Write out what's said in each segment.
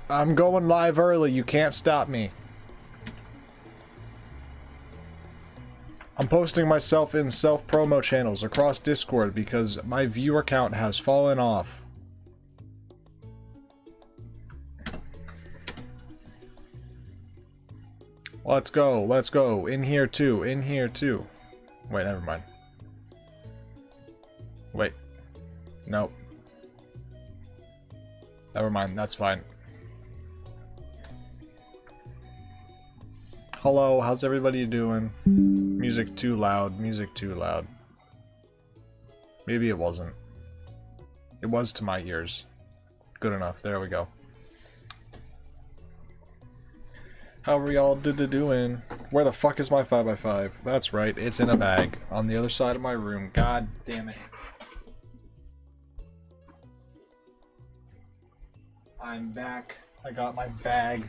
I'm going live early. You can't stop me. I'm posting myself in self-promo channels across Discord because my viewer count has fallen off. Let's go, let's go. In here too, in here too. Wait, never mind. Wait. Nope. Never mind, that's fine. Hello, how's everybody doing? Music too loud, music too loud. Maybe it wasn't. It was to my ears. Good enough, there we go. How are y'all doing? Where the fuck is my 5x5? That's right, it's in a bag on the other side of my room. God damn it. I'm back. I got my bag.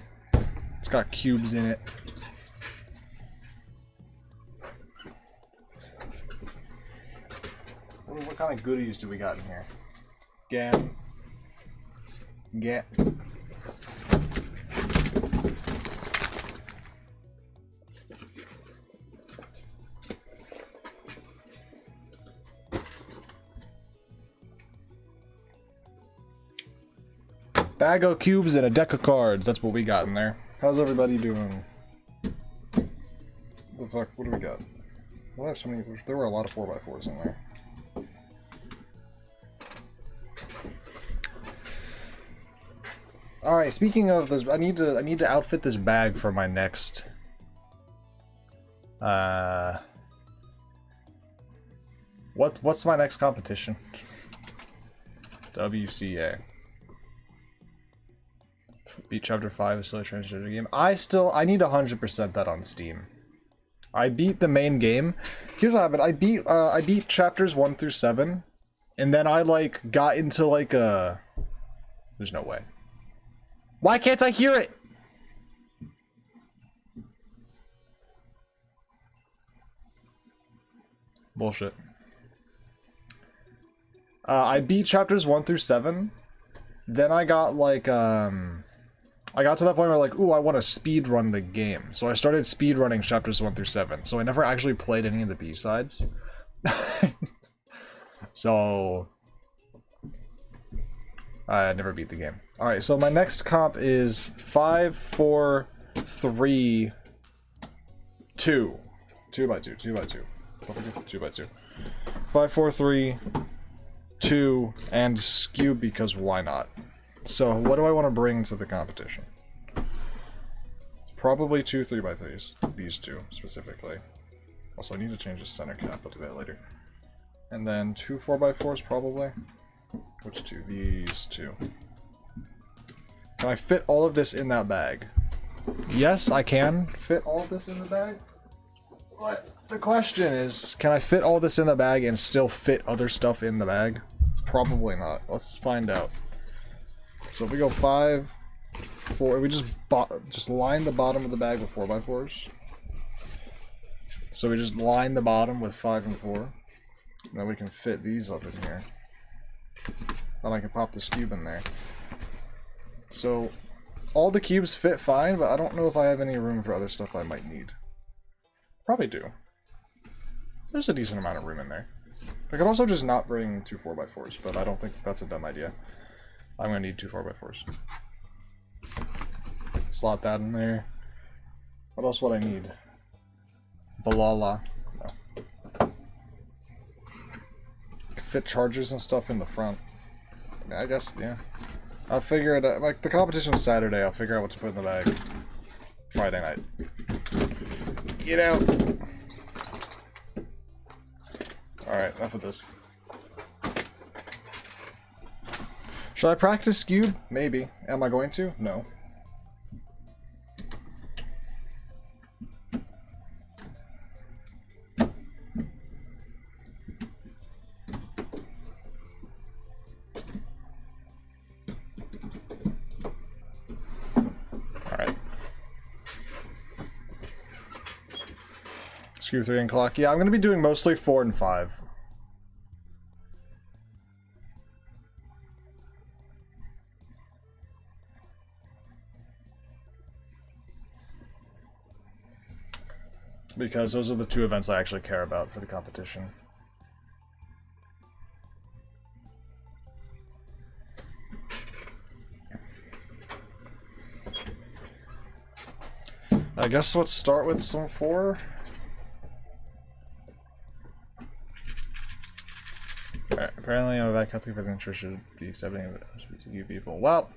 It's got cubes in it. What kind of goodies do we got in here? Get. Bag of cubes and a deck of cards. That's what we got in there. How's everybody doing? The fuck? What do we got? Well, so many. There were a lot of 4x4s in there. All right. Speaking of this, I need to outfit this bag for my next. What's my next competition? WCA. Beat Chapter 5 is still a transgender game. I need 100% that on Steam. I beat the main game. Here's what happened. I beat chapters 1 through 7, and then I like got into like a. There's no way. Why can't I hear it? Bullshit. I beat chapters 1 through 7. Then I got like I got to that point where like, ooh, I want to speed run the game. So I started speed running chapters 1 through 7. So I never actually played any of the B-sides. So I never beat the game. All right, so my next comp is 5, 4, 3, 2. 2x2, 2x2. Don't forget the 2x2. 5, 4, 3, 2, and skew because why not? So what do I want to bring to the competition? Probably 2 3x3s. These two specifically. Also, I need to change the center cap. I'll do that later. And then 2 4x4s probably. Which two? These two. Can I fit all of this in that bag? Yes, I can fit all of this in the bag. But the question is, can I fit all this in the bag and still fit other stuff in the bag? Probably not. Let's find out. So if we go 5, 4, we just line the bottom of the bag with 4x4s. So we just line the bottom with 5 and 4. Then we can fit these up in here. Then I can pop this cube in there. So all the cubes fit fine, but I don't know if I have any room for other stuff I might need. Probably do. There's a decent amount of room in there. I could also just not bring 2 4x4s, but I don't think that's a dumb idea. I'm gonna need 2 4x4s. Slot that in there. What else would I need? Balala. No. Fit chargers and stuff in the front. I mean, I guess, yeah. I'll figure it out. Like, the competition's Saturday. I'll figure out what to put in the bag. Friday night. Get out! Alright, enough of this. Should I practice Cube? Maybe. Am I going to? No. Alright. Screw 3 and clock. Yeah, I'm going to be doing mostly 4 and 5. because those are the two events I actually care about for the competition. I guess let's start with some 4. Apparently, I'm a bad Catholic, but the church should be accepting of LGBTQ people. Well,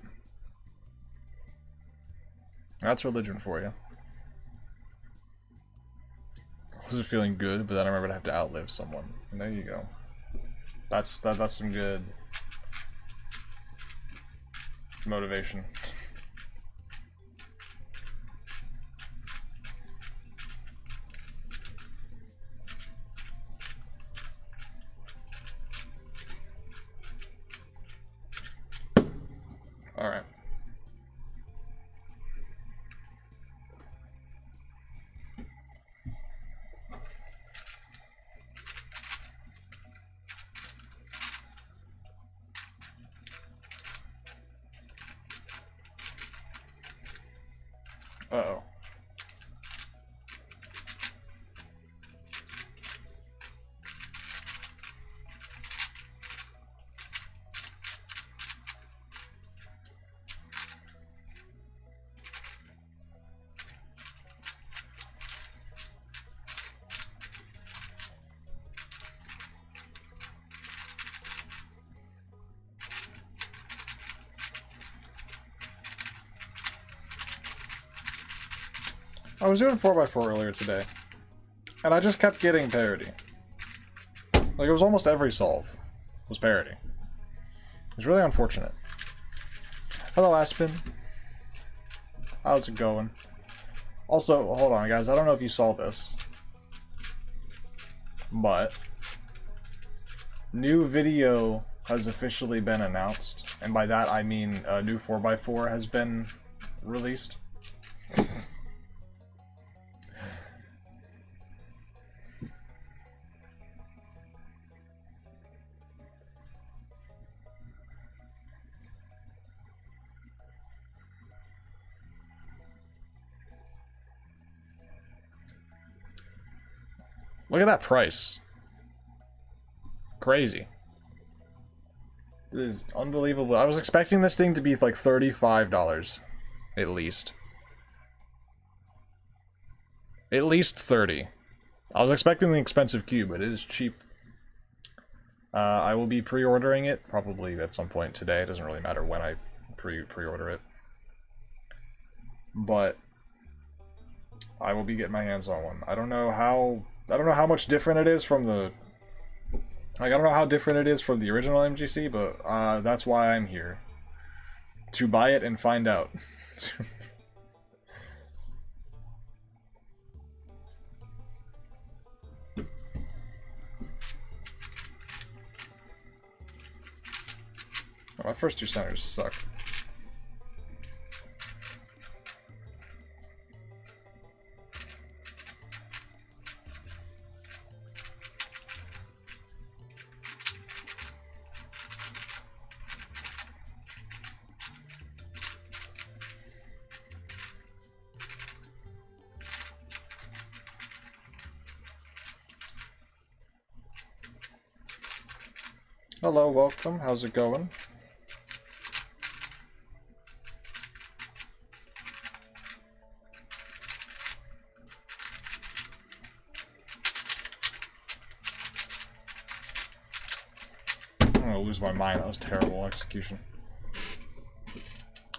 that's religion for you. I wasn't feeling good, but then I remember to have to outlive someone. And there you go. That's some good motivation. All right. Uh-oh. I was doing 4x4 earlier today, and I just kept getting parity. Like, it was almost every solve was parity. It was really unfortunate. Hello, Aspen. How's it going? Also, hold on, guys. I don't know if you saw this, but new video has officially been announced, and by that I mean a new 4x4 has been released. Look at that price. Crazy. It is unbelievable. I was expecting this thing to be like $35 at least. At least 30. I was expecting the expensive cube, but it is cheap. I will be pre-ordering it probably at some point today. It doesn't really matter when I pre-order it. But I will be getting my hands on one. I don't know how much different it is from the I don't know how different it is from the original MGC, but that's why I'm here. To buy it and find out. My first 2 centers suck. Hello, welcome. How's it going? I'm gonna lose my mind. That was terrible execution.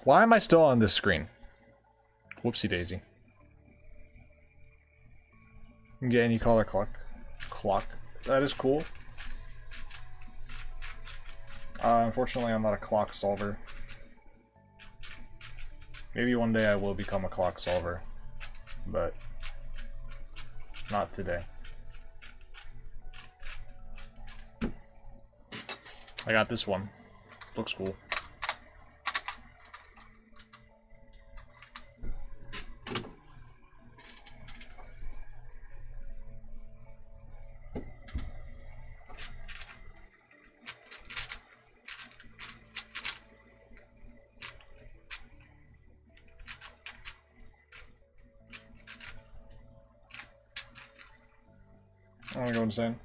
Why am I still on this screen? Whoopsie daisy. You can get any color clock. That is cool. Unfortunately, I'm not a clock solver. Maybe one day I will become a clock solver, but not today. I got this one. Looks cool. I'm gonna go insane.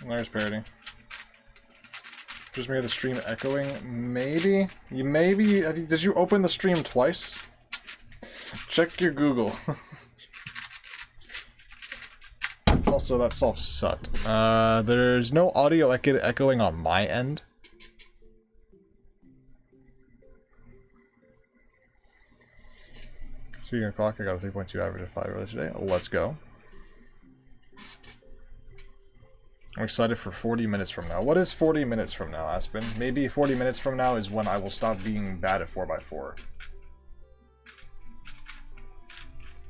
There's parody. Just made the stream echoing. Maybe? Did you open the stream twice? Check your Google. Also, that solve sucked. There's no audio echoing on my end. Speaking of clock, I got a 3.2 average of 5 earlier today. Let's go. I'm excited for 40 minutes from now. What is 40 minutes from now, Aspen? Maybe 40 minutes from now is when I will stop being bad at 4x4.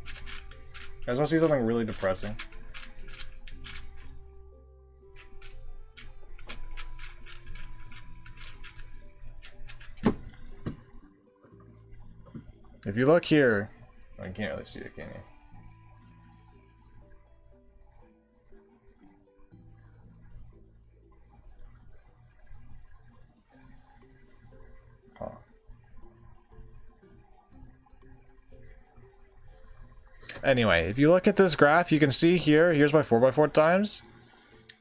You guys want to see something really depressing? If you look here, I can't really see it, can you? Huh. Anyway, if you look at this graph, you can see here's my 4x4 times.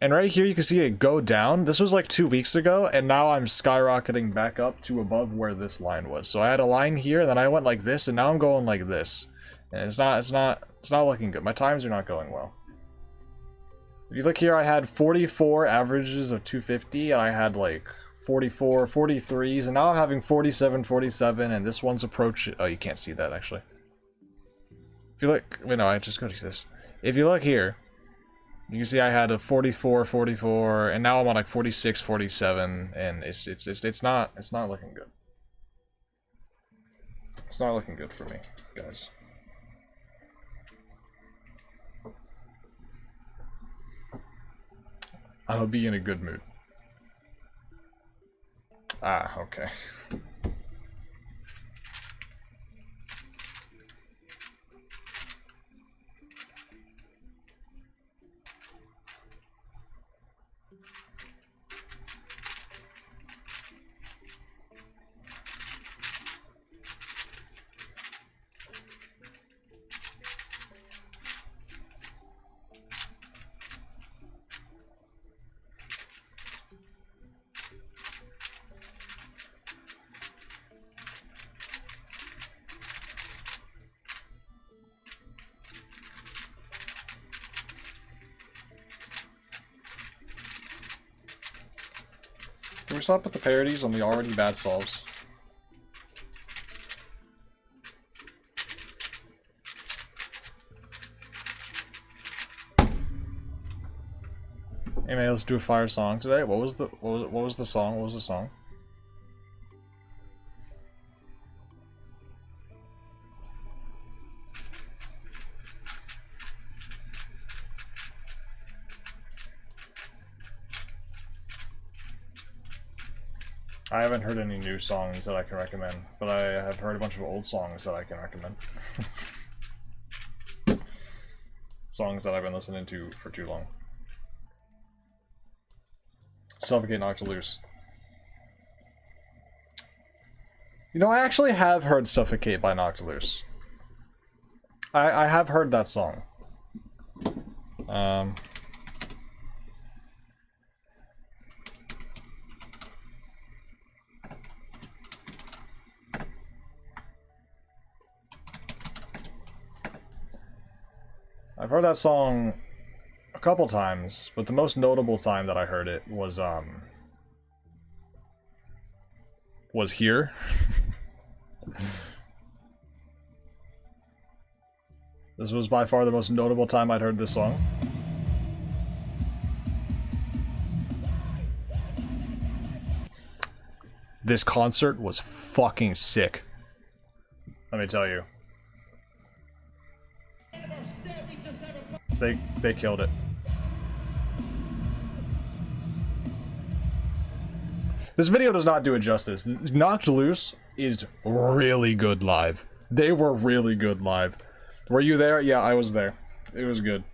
And right here, you can see it go down. This was like 2 weeks ago, and now I'm skyrocketing back up to above where this line was. So I had a line here, and then I went like this, and now I'm going like this. And it's not looking good. My times are not going well. If you look here, I had 44 averages of 250, and I had like 44, 43s, and now I'm having 47, 47, and this one's approach. Oh, you can't see that actually. If you look, wait, no, I just go to this. If you look here, you can see I had a 44, 44, and now I'm on like 46, 47, and it's not looking good. It's not looking good for me, guys. I'll be in a good mood. Ah, okay. Can we stop with the parodies on the already bad solves? Hey man, let's do a fire song today. What was the song? What was the song? I haven't heard any new songs that I can recommend, but I have heard a bunch of old songs that I can recommend. Songs that I've been listening to for too long. Suffocate Noctiluce. You know, I actually have heard Suffocate by Noctiluce. I have heard that song. I've heard that song a couple times, but the most notable time that I heard it was here. This was by far the most notable time I'd heard this song. This concert was fucking sick. Let me tell you. They killed it. This video does not do it justice. Knocked Loose is really good live. They were really good live. Were you there? Yeah, I was there. It was good.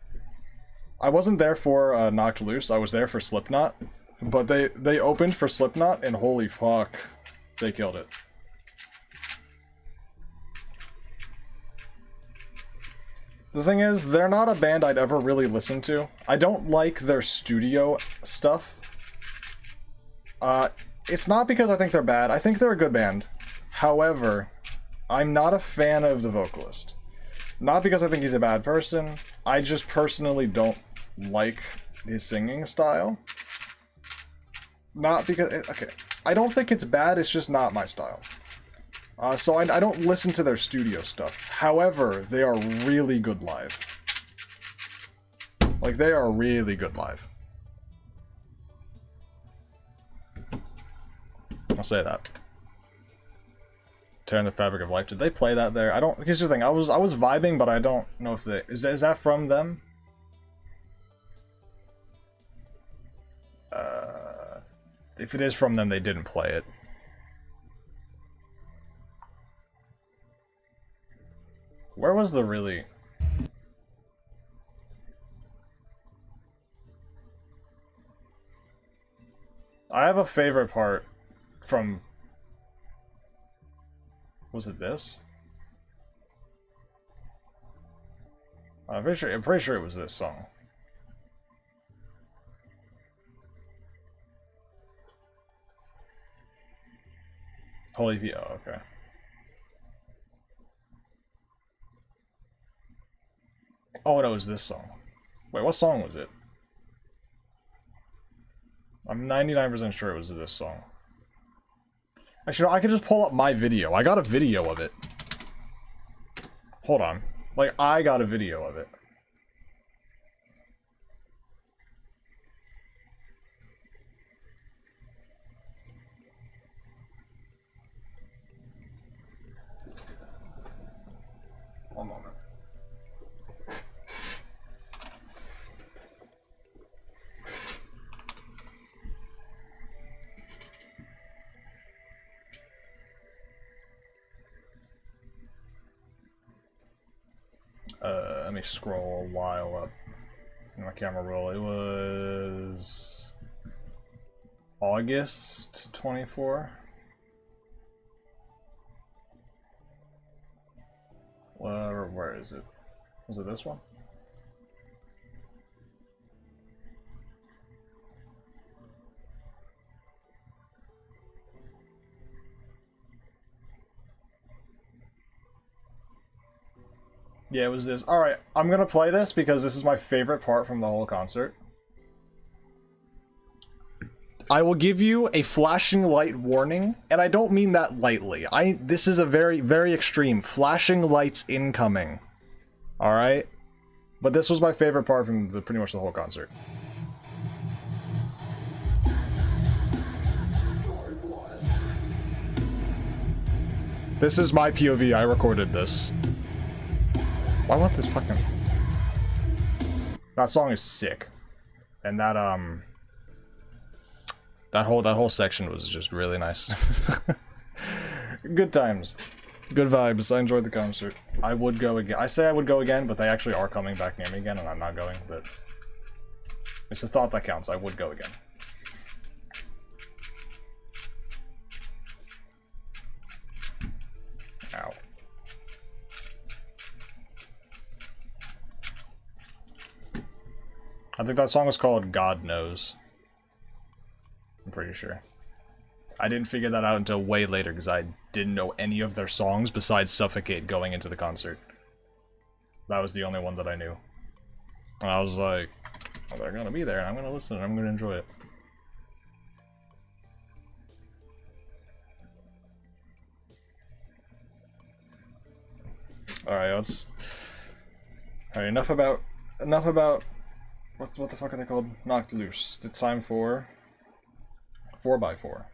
I wasn't there for Knocked Loose. I was there for Slipknot. But they opened for Slipknot, and holy fuck, they killed it. The thing is, they're not a band I'd ever really listen to. I don't like their studio stuff. It's not because I think they're bad. I think they're a good band. However, I'm not a fan of the vocalist. Not because I think he's a bad person. I just personally don't like his singing style. Not because... Okay. I don't think it's bad, it's just not my style. So I don't listen to their studio stuff. However, they are really good live. Like, they are really good live. I'll say that. Tearing the Fabric of Life. Did they play that there? I don't... Here's the thing. I was vibing, but I don't know if they... Is that from them? If it is from them, they didn't play it. Where was the really... I have a favorite part from... Was it this? I'm pretty sure it was this song. Holy V. Oh, okay. Oh, no, it was this song. Wait, what song was it? I'm 99% sure it was this song. Actually, I could just pull up my video. I got a video of it. Hold on. Like, I got a video of it. One moment. Let me scroll a while up in my camera roll. It was August 24. Where is it? Was it this one? Yeah, it was this. Alright, I'm gonna play this because this is my favorite part from the whole concert. I will give you a flashing light warning, and I don't mean that lightly. This is a very, very extreme. Flashing lights incoming. Alright? But this was my favorite part from pretty much the whole concert. This is my POV. I recorded this. Why want this fucking... That song is sick. And that whole section was just really nice. Good times. Good vibes. I enjoyed the concert. I would go again. I say I would go again, but they actually are coming back near me again, and I'm not going, but... It's a thought that counts. I would go again. Ow. I think that song was called God Knows. I'm pretty sure. I didn't figure that out until way later because I didn't know any of their songs besides Suffocate going into the concert. That was the only one that I knew. And I was like, well, they're gonna be there and I'm gonna listen and I'm gonna enjoy it. Alright, let's... Alright, enough about... What the fuck are they called? Knocked Loose. It's time for 4x4.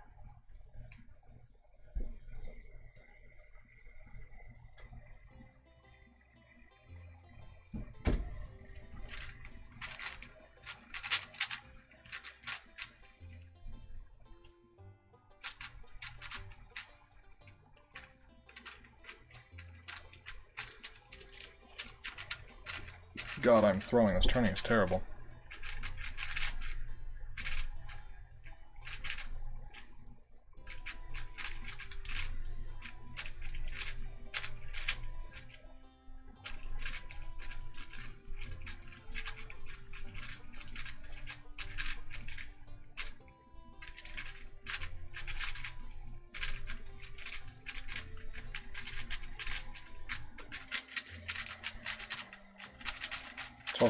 God, I'm throwing. This turning is terrible.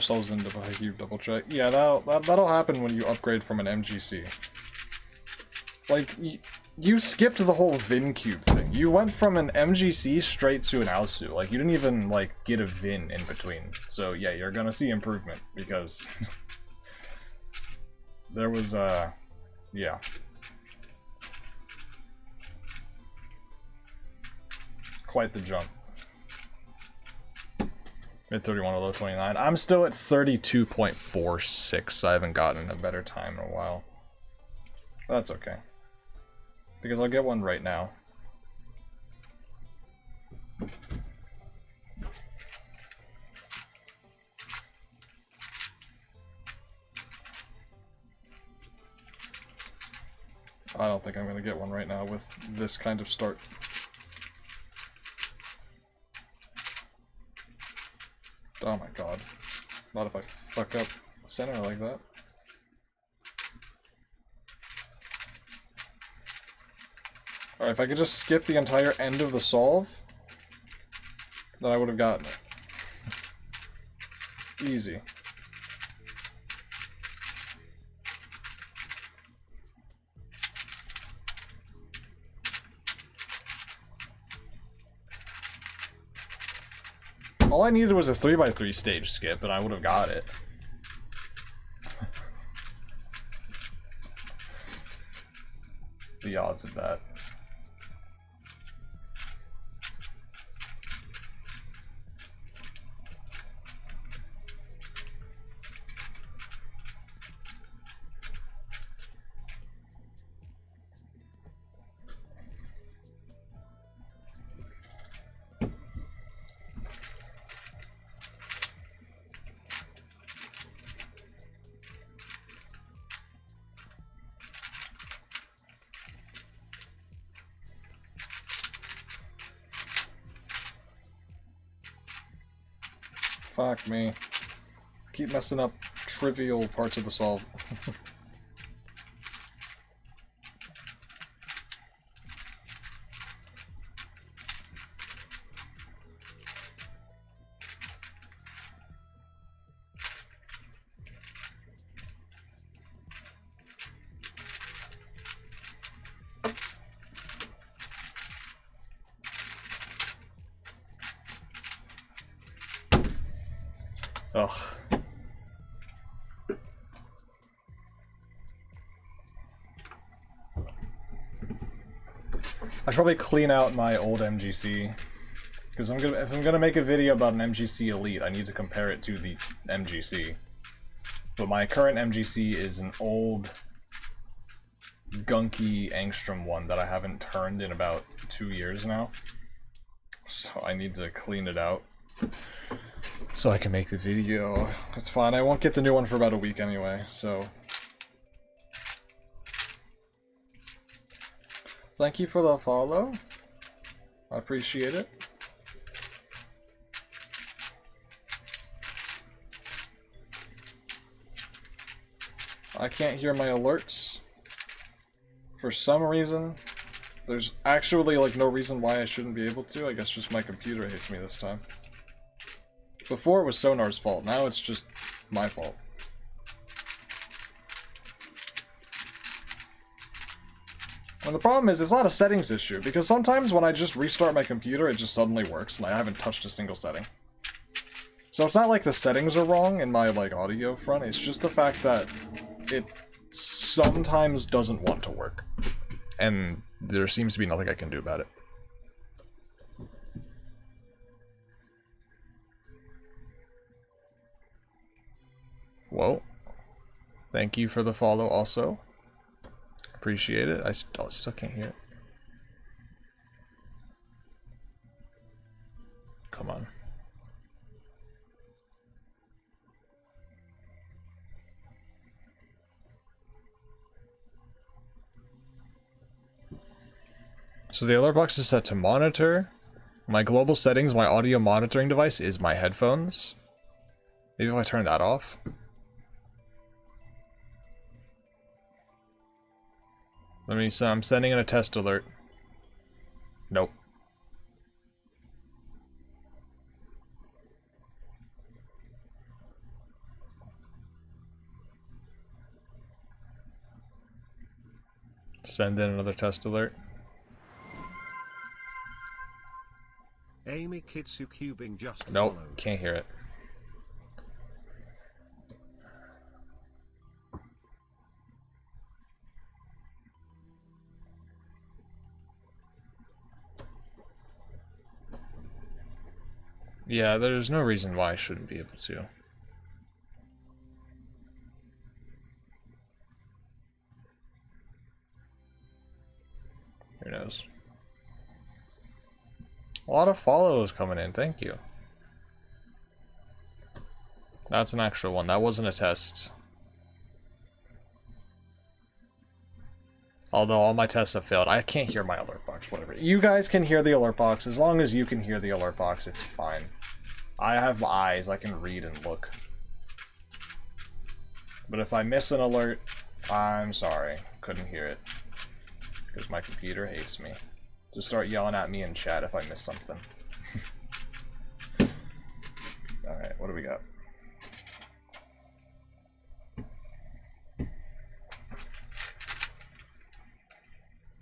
Souls into the high cube double check. Yeah, that'll happen when you upgrade from an MGC. Like, you skipped the whole Vin cube thing. You went from an MGC straight to an Aosu. Like, you didn't even, like, get a Vin in between. So, yeah, you're gonna see improvement, because... there was, yeah. Quite the jump. Mid 31 to low 29. I'm still at 32.46. I haven't gotten a better time in a while. But that's okay. Because I'll get one right now. I don't think I'm going to get one right now with this kind of start. Oh my god. Not if I fuck up center like that. Alright, if I could just skip the entire end of the solve, then I would have gotten it. Easy. All I needed was a 3x3 stage skip, and I would have got it. The odds of that. Fuck me. Keep messing up trivial parts of the solve. Ugh. I should probably clean out my old MGC. Because if I'm gonna make a video about an MGC Elite, I need to compare it to the MGC. But my current MGC is an old, gunky Angstrom one that I haven't turned in about 2 years now. So I need to clean it out so I can make the video. It's fine, I won't get the new one for about a week anyway, so... Thank you for the follow. I appreciate it. I can't hear my alerts. For some reason. There's actually like no reason why I shouldn't be able to. I guess just my computer hates me this time. Before it was Sonar's fault, now it's just my fault. And the problem is, it's not a settings issue, because sometimes when I just restart my computer, it just suddenly works, and I haven't touched a single setting. So it's not like the settings are wrong in my, like, audio front, it's just the fact that it sometimes doesn't want to work. And there seems to be nothing I can do about it. Whoa. Thank you for the follow also. Appreciate it. I still can't hear it. Come on. So the alert box is set to monitor. My global settings, my audio monitoring device is my headphones. Maybe if I turn that off. I'm sending in a test alert. Nope. Send in another test alert. Amy Kitsu cubing just Nope, followed. can't hear it. Yeah, there's no reason why I shouldn't be able to. Who knows? A lot of follows coming in, thank you. That's an actual one, that wasn't a test. Although all my tests have failed. I can't hear my alert box, whatever. You guys can hear the alert box. As long as you can hear the alert box, it's fine. I have eyes, I can read and look. But if I miss an alert, I'm sorry. Couldn't hear it. Because my computer hates me. Just start yelling at me in chat if I miss something. Alright, what do we got?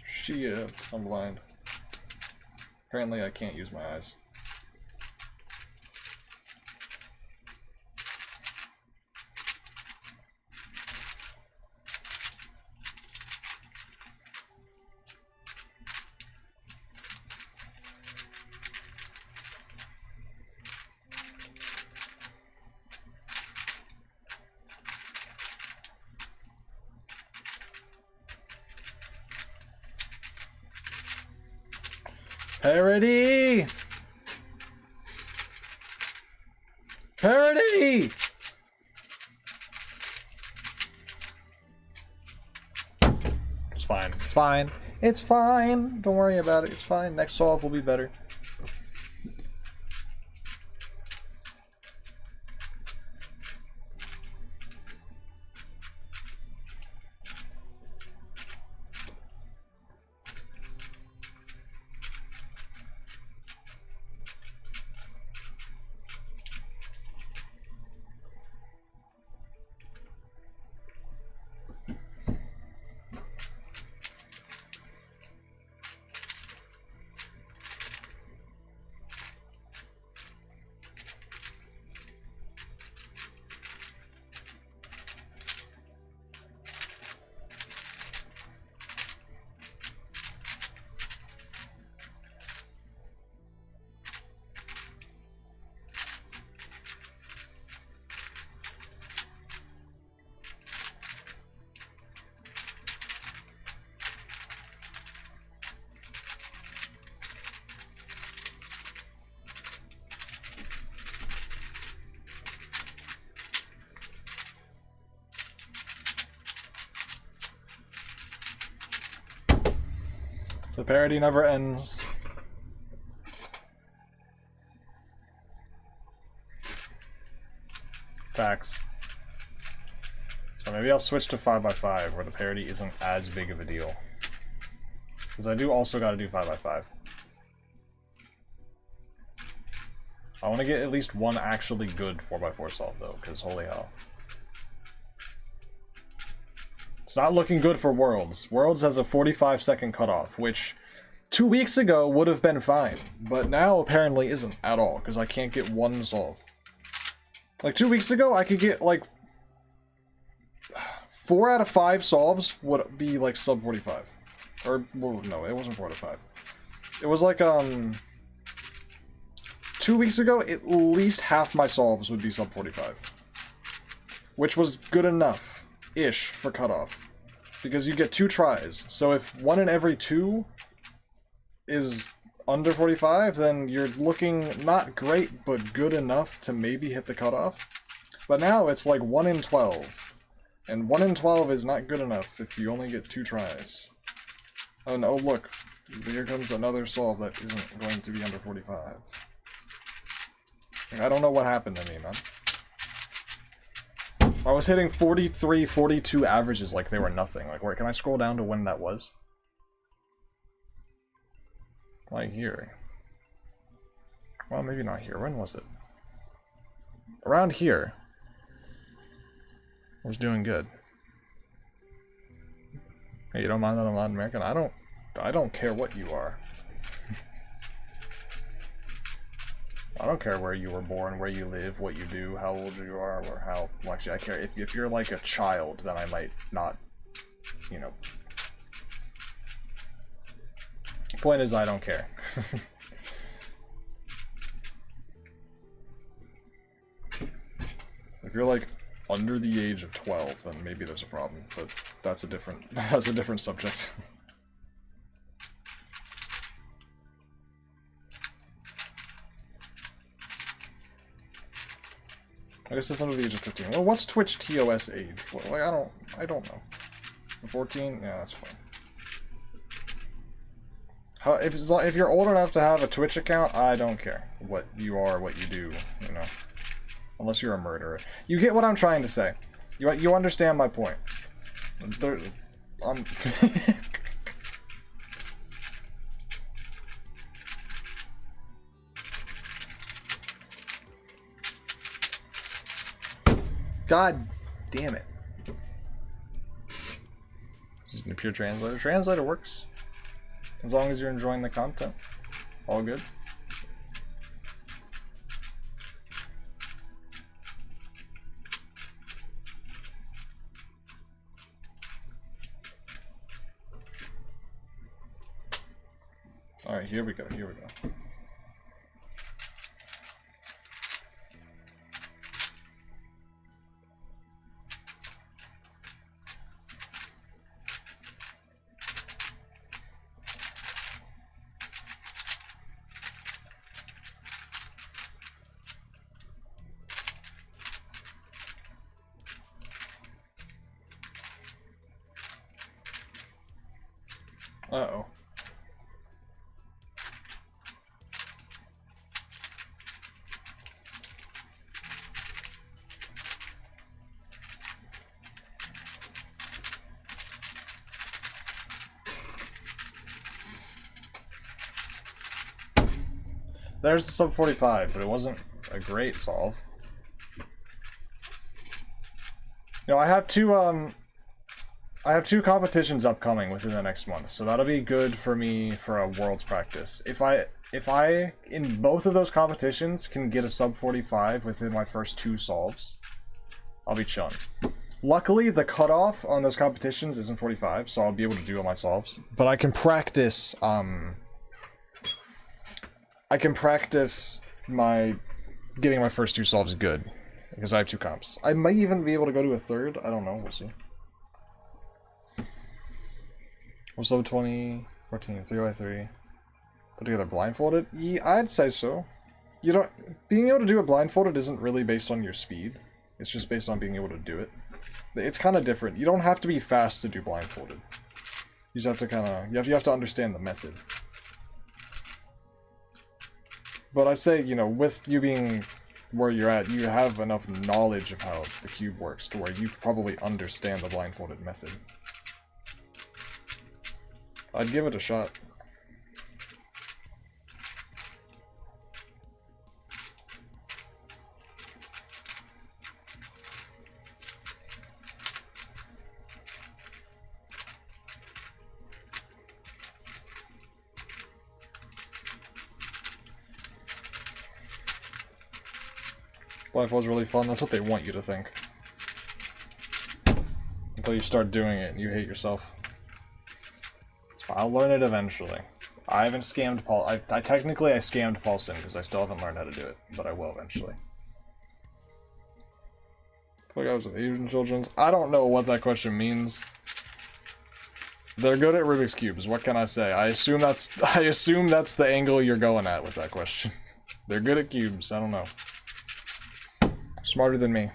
Shit, I'm blind. Apparently I can't use my eyes. Parody! Parody! It's fine. It's fine. It's fine. Don't worry about it. It's fine. Next solve will be better. The parody never ends. Facts. So maybe I'll switch to 5x5 where the parody isn't as big of a deal. Because I do also gotta do 5x5. I want to get at least one actually good 4x4 solve though, because holy hell. It's not looking good for Worlds. Worlds has a 45-second cutoff, which 2 weeks ago would have been fine, but now apparently isn't at all, because I can't get one solve. Like 2 weeks ago, I could get like 4 out of 5 solves would be like sub 45. Or, well, no, it wasn't 4 out of 5. It was like, 2 weeks ago, at least half my solves would be sub 45. Which was good enough-ish for cutoff. Because you get 2 tries. So if 1 in every 2 is under 45, then you're looking not great, but good enough to maybe hit the cutoff. But now it's like 1 in 12. And 1 in 12 is not good enough if you only get 2 tries. Oh no, look. Here comes another solve that isn't going to be under 45. I don't know what happened to me, man. I was hitting 43, 42 averages like they were nothing. Like, wait, can I scroll down to when that was? Like here. Well, maybe not here. When was it? Around here. I was doing good. Hey, you don't mind that I'm Latin American? I don't care what you are. I don't care where you were born, where you live, what you do, how old you are, or how... Well, actually, I care. If you're like a child, then I might not, you know... Point is, I don't care. If you're like under the age of 12, then maybe there's a problem, but that's a different subject. I guess it's under the age of 15. Well, what's Twitch TOS age? Well, like, I don't know. 14? Yeah, that's fine. If you're old enough to have a Twitch account, I don't care what you are, what you do, you know. Unless you're a murderer. You get what I'm trying to say. You understand my point. God damn it. Just a pure translator. Translator works. As long as you're enjoying the content. All good. Alright, here we go, here we go. Uh-oh. There's the sub 45, but it wasn't a great solve. You know, I have two competitions upcoming within the next month, so that'll be good for me for a Worlds practice. If I in both of those competitions can get a sub 45 within my first two solves, I'll be chilling. Luckily, the cutoff on those competitions isn't 45, so I'll be able to do all my solves. But I can practice my getting my first two solves good, because I have two comps. I might even be able to go to a third. I don't know. We'll see. We're sub 20, 14, 3x3. Put together blindfolded? Yeah, I'd say so. You don't... Being able to do it blindfolded isn't really based on your speed. It's just based on being able to do it. It's kind of different. You don't have to be fast to do blindfolded. You just have to kind of... You have to understand the method. But I'd say, you know, with you being where you're at, you have enough knowledge of how the cube works to where you probably understand the blindfolded method. I'd give it a shot. Blindfold's really fun. That's what they want you to think. Until you start doing it and you hate yourself. I'll learn it eventually. I haven't scammed Paul. I technically scammed Paulson because I still haven't learned how to do it, but I will eventually. Like I was with Asian children's. I don't know what that question means. They're good at Rubik's cubes. What can I say? I assume that's the angle you're going at with that question. They're good at cubes. I don't know. Smarter than me.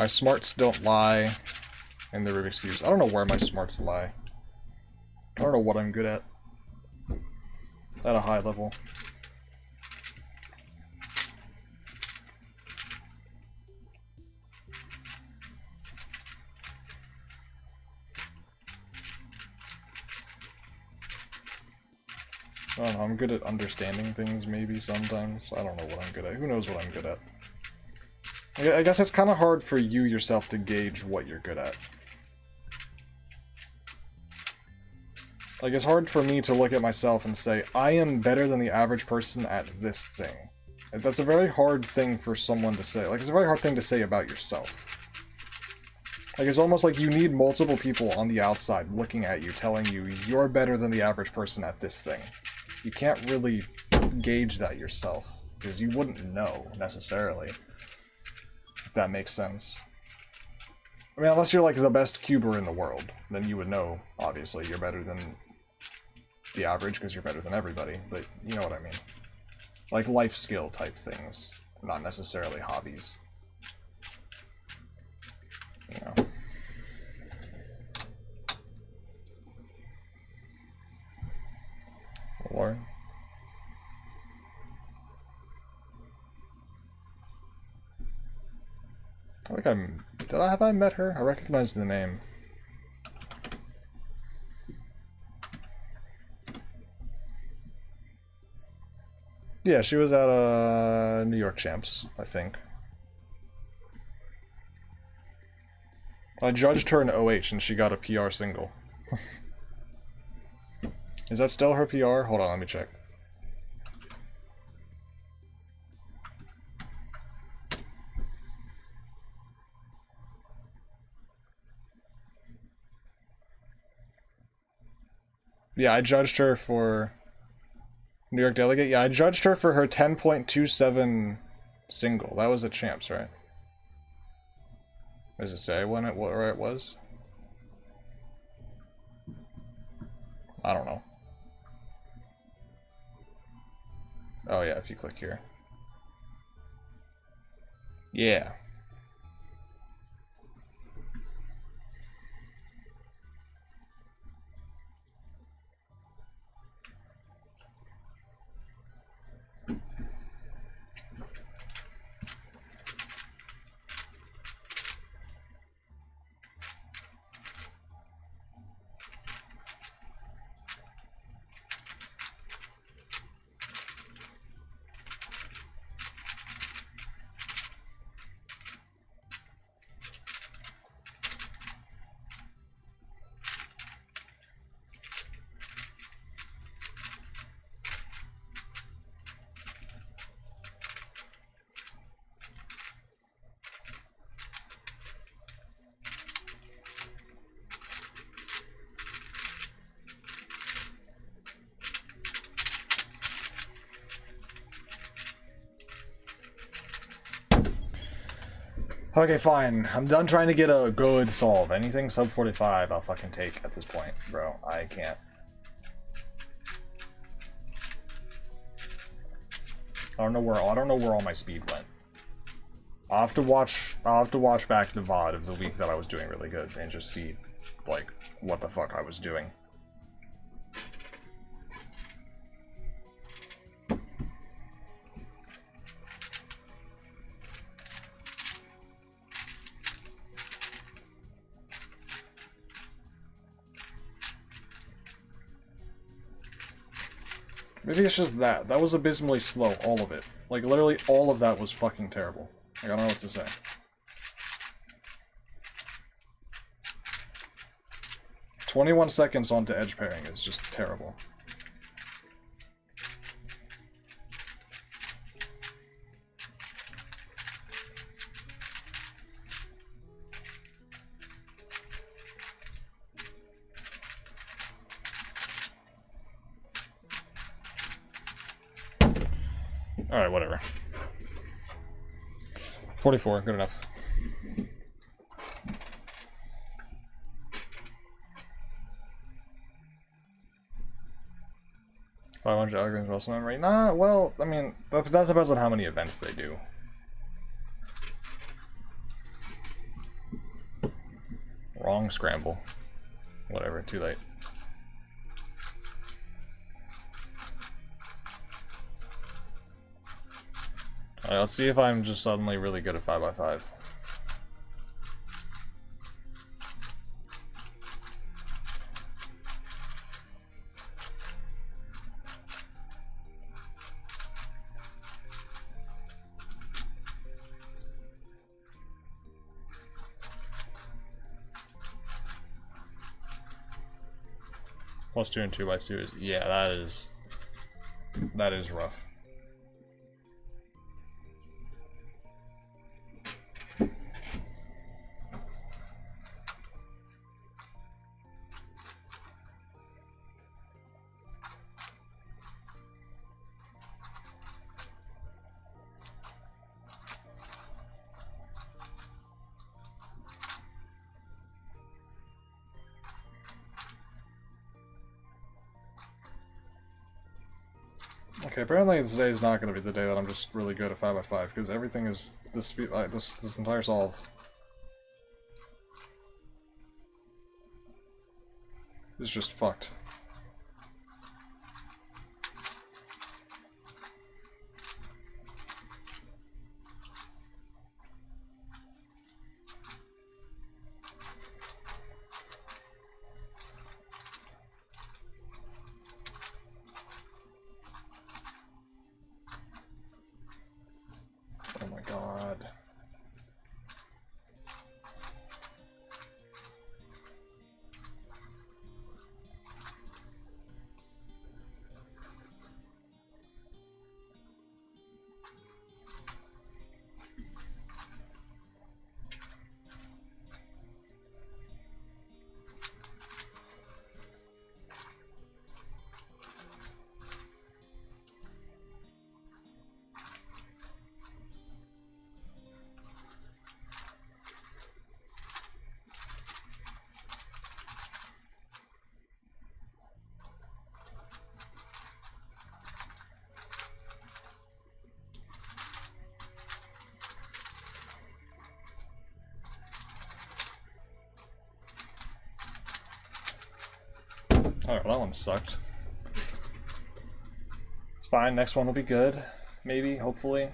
My smarts don't lie in the Rubik's Cubes. I don't know where my smarts lie. I don't know what I'm good at a high level. I don't know, I'm good at understanding things maybe sometimes. I don't know what I'm good at. Who knows what I'm good at? I guess it's kind of hard for you yourself to gauge what you're good at. Like, it's hard for me to look at myself and say, I am better than the average person at this thing. That's a very hard thing for someone to say. Like, it's a very hard thing to say about yourself. Like, it's almost like you need multiple people on the outside looking at you, telling you, you're better than the average person at this thing. You can't really gauge that yourself, because you wouldn't know, necessarily. If that makes sense. I mean, unless you're like the best cuber in the world, then you would know, obviously, you're better than the average because you're better than everybody, but you know what I mean. Like life skill type things, not necessarily hobbies. You know. Lauren? I think have I met her? I recognize the name. Yeah, she was at New York Champs, I think. I judged her in OH and she got a PR single. Is that still her PR? Hold on, let me check. Yeah, I judged her for New York Delegate. Yeah, I judged her for her 10.27 single. That was at Champs, right? Does it say when where it was? I don't know. Oh yeah, if you click here. Yeah. Okay, fine. I'm done trying to get a good solve. Anything sub 45, I'll fucking take at this point, bro. I can't. I don't know where all my speed went. I'll have to watch back the VOD of the week that I was doing really good and just see like what the fuck I was doing. Maybe it's just that. That was abysmally slow, all of it. Like, literally all of that was fucking terrible. Like, I don't know what to say. "21 seconds onto edge pairing is just terrible. Alright, whatever. 44, good enough. $500 algorithms also memory. Nah, well, I mean, that depends on how many events they do. wrong scramble. Whatever, too late. Alright, let's see if I'm just suddenly really good at 5x5. +2 and 2x2 is, yeah, that is rough. Okay, apparently today is not going to be the day that I'm just really good at 5x5 because everything is this entire solve is just fucked. Oh my god. Alright, well that one sucked. It's fine, next one will be good. Maybe, hopefully.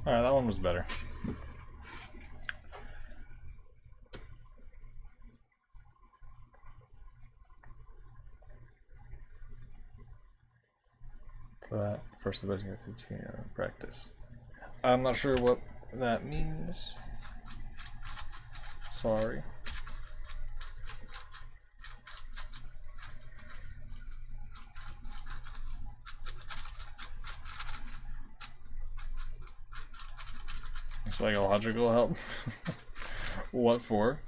Alright, that one was better. For First about here to practice. I'm not sure what that means. Sorry. Psychological help? What for?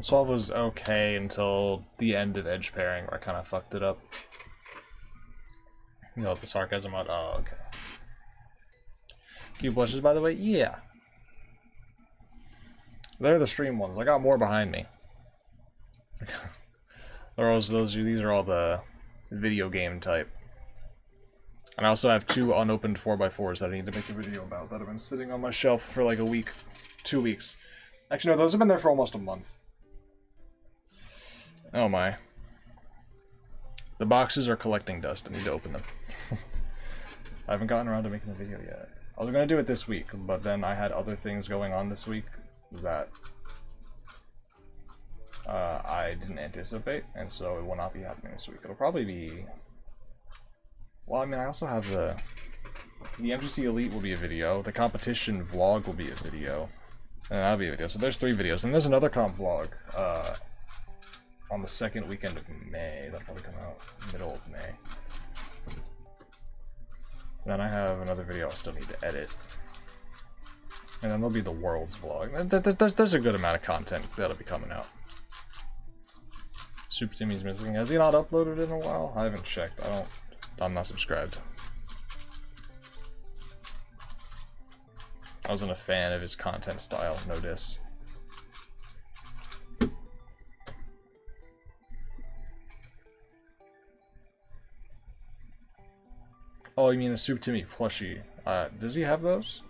Solve was okay until the end of edge pairing where I kind of fucked it up. You know, the sarcasm on. Oh, okay. Cube blushes, by the way? Yeah. They're the stream ones. I got more behind me. These are all the video game type. And I also have 2 unopened 4x4s that I need to make a video about that have been sitting on my shelf for like a week, 2 weeks. Actually, no, those have been there for almost a month. Oh my. The boxes are collecting dust. I need to open them. I haven't gotten around to making the video yet. I was going to do it this week, but then I had other things going on this week that I didn't anticipate, and so it will not be happening this week. It'll probably be... Well, I mean, I also have the MGC Elite will be a video, the competition vlog will be a video, and that'll be a video. So there's 3 videos, and there's another comp vlog, on the 2nd weekend of May. That'll probably come out middle of May. Then I have another video I still need to edit. And then there'll be the Worlds vlog. There's a good amount of content that'll be coming out. Soup Timmy's missing. Has he not uploaded in a while? I haven't checked. I'm not subscribed. I wasn't a fan of his content style, no diss. Oh, you mean a Soup Timmy plushie. Does he have those?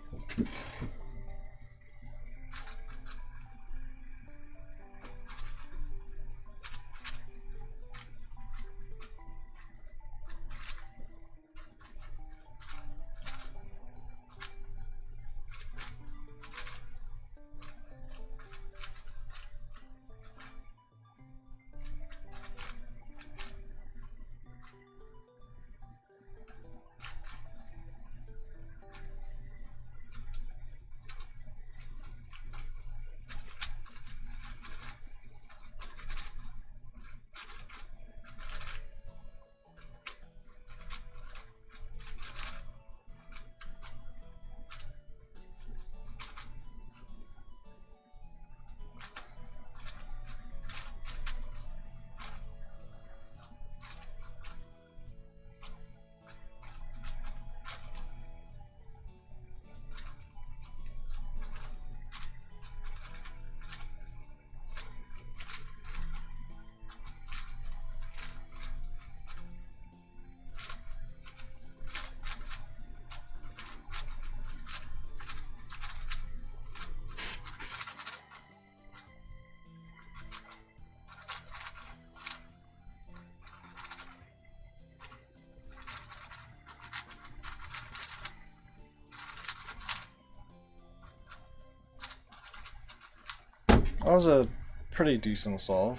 That was a pretty decent solve.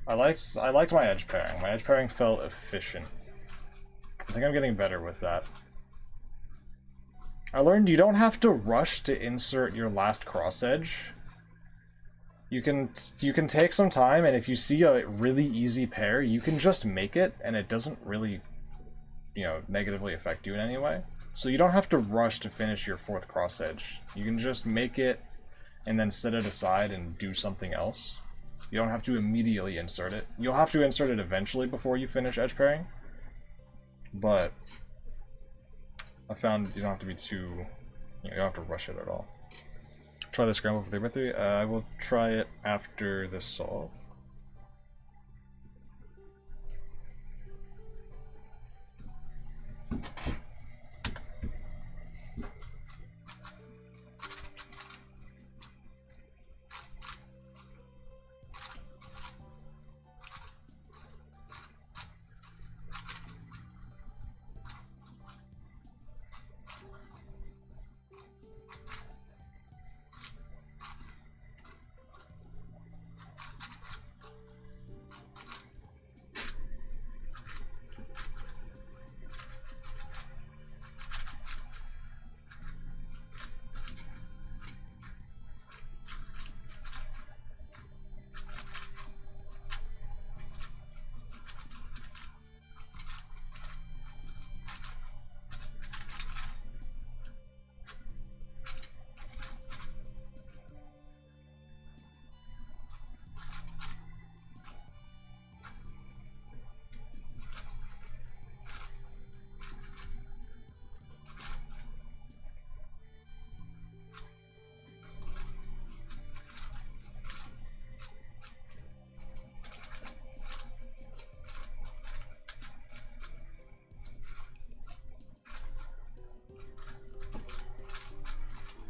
I liked my edge pairing. My edge pairing felt efficient. I think I'm getting better with that. I learned you don't have to rush to insert your last cross edge. You can take some time, and if you see a really easy pair, you can just make it, and it doesn't really, you know, negatively affect you in any way. So you don't have to rush to finish your fourth cross edge. You can just make it, and then set it aside and do something else. You don't have to immediately insert it. You'll have to insert it eventually before you finish edge pairing. But I found you don't have to be too, you don't have to rush it at all. Try the scramble for 3x3. I will try it after this solve.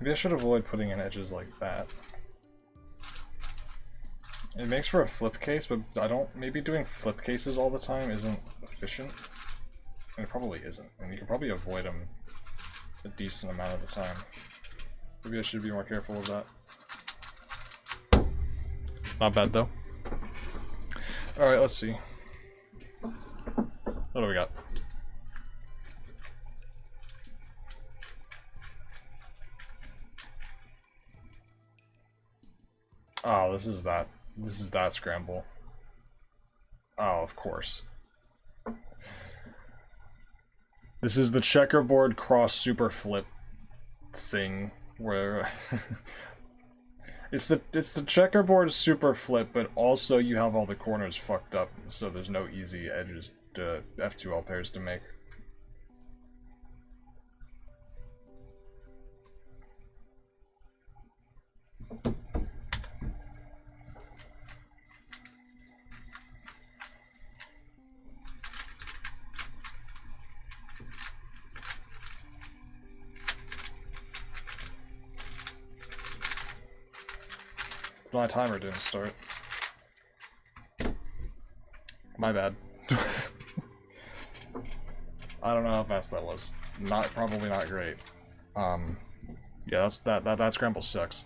Maybe I should avoid putting in edges like that. It makes for a flip case, but maybe doing flip cases all the time isn't efficient. And it probably isn't, and you can probably avoid them a decent amount of the time. Maybe I should be more careful of that. Not bad though. Alright, let's see. What do we got? Oh, this is that scramble. Oh, of course. This is the checkerboard cross super flip thing where it's the checkerboard super flip, but also you have all the corners fucked up, so there's no easy edges to F2L pairs to make. My timer didn't start. My bad. I don't know how fast that was. Probably not great. Yeah, that scramble sucks.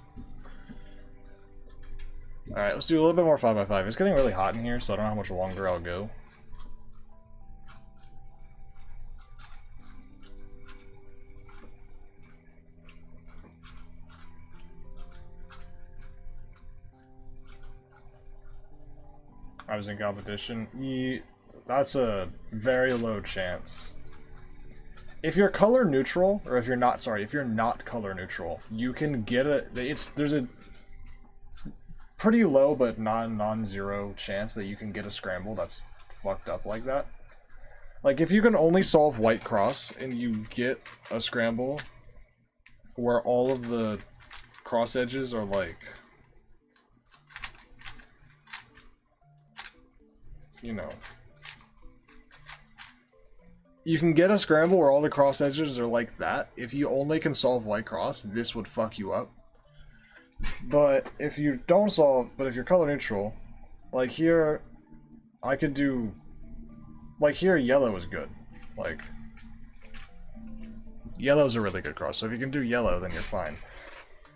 Alright, let's do a little bit more 5x5. It's getting really hot in here, so I don't know how much longer I'll go. I was in competition. That's a very low chance. If you're color neutral, or if you're not color neutral, you can get there's a pretty low but non-zero chance that you can get a scramble that's fucked up like that. Like if you can only solve white cross and you get a scramble where all of the cross edges are like, you know, you can get a scramble where all the cross edges are like that. If you only can solve white cross, this would fuck you up. But if you don't solve, but if you're color neutral, like here, I could do, like here, yellow is good. Like, yellow's a really good cross, so if you can do yellow, then you're fine.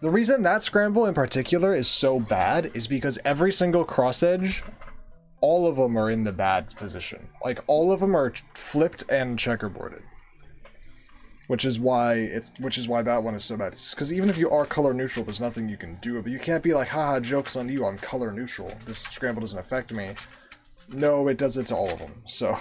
The reason that scramble in particular is so bad is because every single cross edge, all of them are in the bad position. Like, all of them are flipped and checkerboarded. Which is why that one is so bad. Because even if you are color neutral, there's nothing you can do. But you can't be like, haha, joke's on you, I'm color neutral. This scramble doesn't affect me. No, it does it to all of them, so...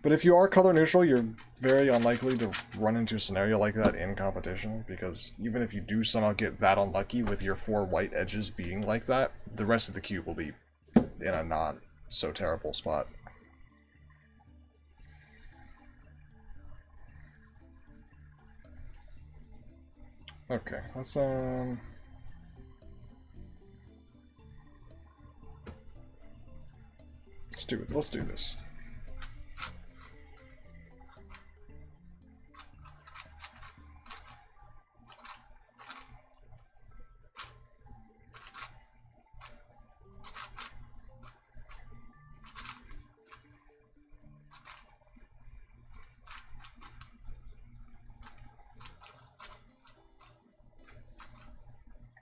But if you are color neutral, you're very unlikely to run into a scenario like that in competition, because even if you do somehow get that unlucky with your 4 white edges being like that, the rest of the cube will be in a not so terrible spot. Okay, let's do it. Let's do this.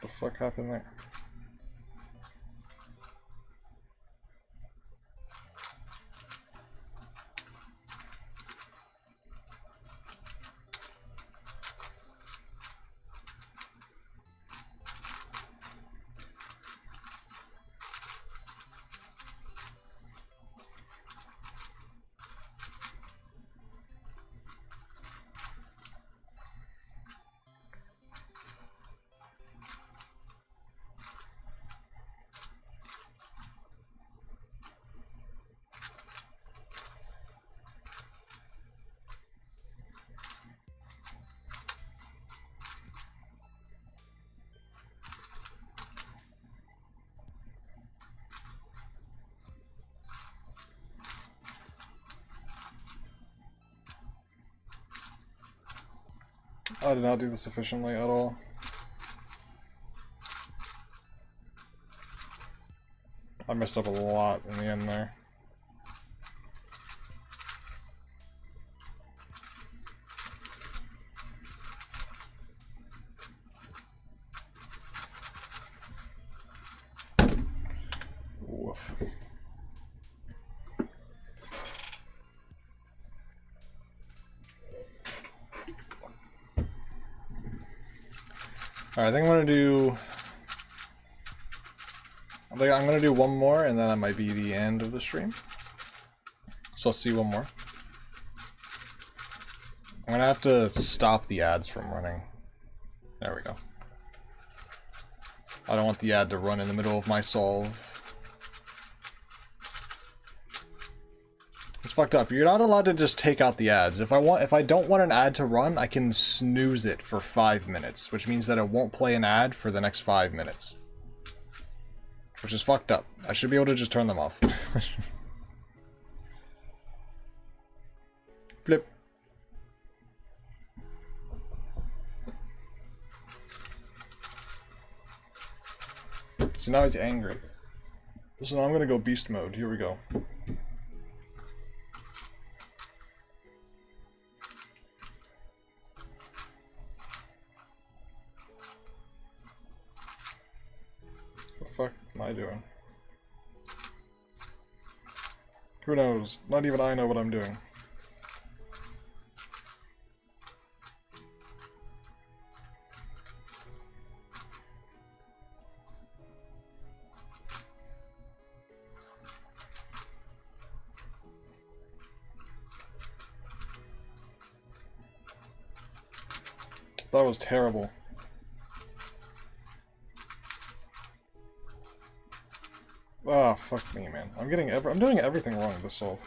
What the fuck happened there? I did not do this efficiently at all. I messed up a lot in the end there. Woof. Alright, I think I'm gonna do one more, and then that might be the end of the stream. So let's see one more. I'm gonna have to stop the ads from running. There we go. I don't want the ad to run in the middle of my solve. It's fucked up. You're not allowed to just take out the ads. If I don't want an ad to run, I can snooze it for 5 minutes, which means that it won't play an ad for the next 5 minutes. Which is fucked up. I should be able to just turn them off. Blip. So now he's angry. So now I'm gonna go beast mode. Here we go. What the fuck am I doing? Who knows? Not even I know what I'm doing. That was terrible. Ah, fuck me, man. I'm doing everything wrong with this solve.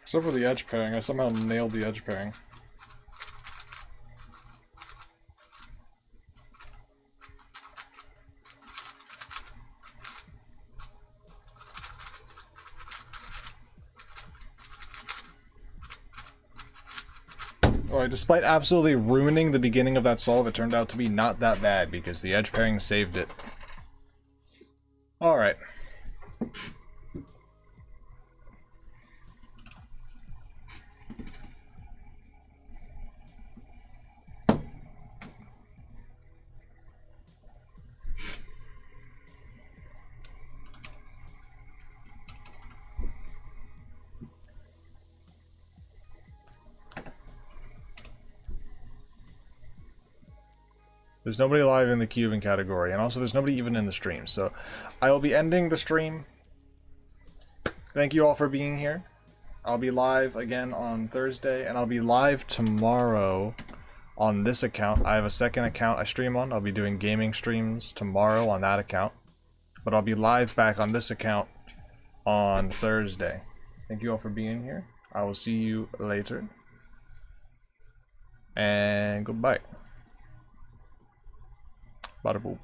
Except for the edge pairing, I somehow nailed the edge pairing. despite absolutely ruining the beginning of that solve, it turned out to be not that bad because the edge pairing saved it. Alright. There's nobody live in the cubing category, and also there's nobody even in the stream, so I will be ending the stream. Thank you all for being here. I'll be live again on Thursday, and I'll be live tomorrow on this account. I have a second account I stream on. I'll be doing gaming streams tomorrow on that account, but I'll be live back on this account on Thursday. Thank you all for being here. I will see you later, and goodbye. Bada boom.